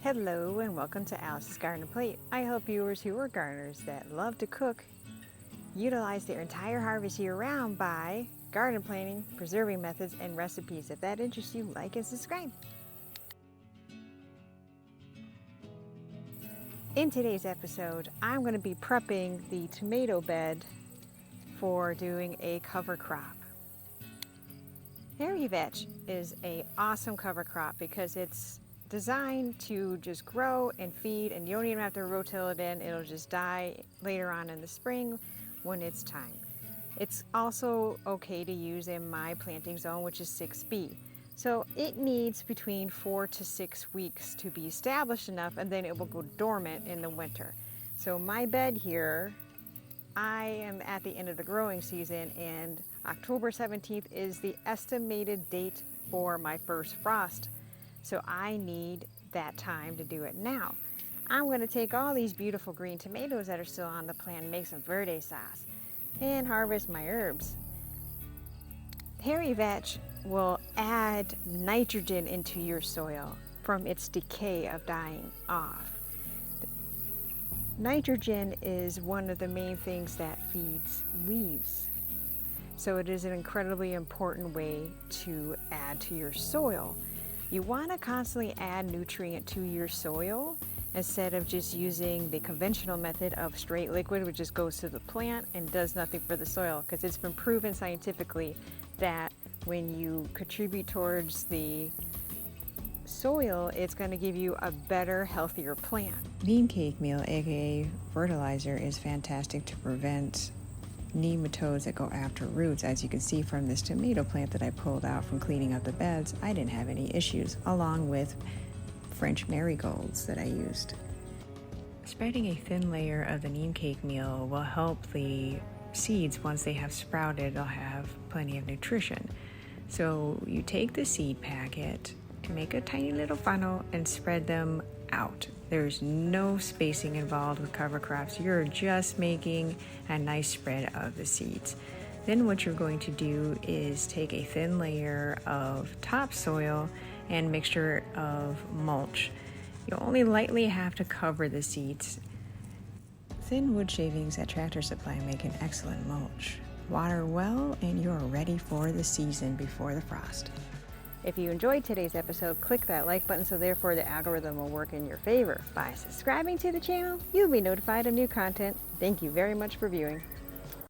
Hello and welcome to Alice's Garden Plate. I help viewers who are gardeners that love to cook utilize their entire harvest year-round by garden planting, preserving methods, and recipes. If that interests you, like and subscribe. In today's episode, I'm going to be prepping the tomato bed for doing a cover crop. Hairy vetch is an awesome cover crop because it's designed to just grow and feed, and you don't even have to rotill it in. It'll just die later on in the spring when it's time. It's also okay to use in my planting zone, which is 6B. So it needs between 4 to 6 weeks to be established enough, and then it will go dormant in the winter. So my bed here, I am at the end of the growing season, and October 17th is the estimated date for my first frost. So I need that time to do it now. I'm going to take all these beautiful green tomatoes that are still on the plant, make some verde sauce, and harvest my herbs. Hairy vetch will add nitrogen into your soil from its decay of dying off. Nitrogen is one of the main things that feeds leaves. So it is an incredibly important way to add to your soil. You want to constantly add nutrient to your soil instead of just using the conventional method of straight liquid, which just goes to the plant and does nothing for the soil, because it's been proven scientifically that when you contribute towards the soil, it's going to give you a better, healthier plant. Neem cake meal, aka fertilizer, is fantastic to prevent nematodes that go after roots. As you can see from this tomato plant that I pulled out from cleaning up the beds, I didn't have any issues, along with French marigolds that I used. Spreading a thin layer of the neem cake meal will help the seeds. Once they have sprouted, they'll have plenty of nutrition. So you take the seed packet, make a tiny little funnel, and spread them out. There's no spacing involved with cover crops. You're just making a nice spread of the seeds. Then what you're going to do is take a thin layer of topsoil and mixture of mulch. You'll only lightly have to cover the seeds. Thin wood shavings at Tractor Supply make an excellent mulch. Water well and you're ready for the season before the frost. If you enjoyed today's episode, click that like button so therefore the algorithm will work in your favor. By subscribing to the channel, you'll be notified of new content. Thank you very much for viewing.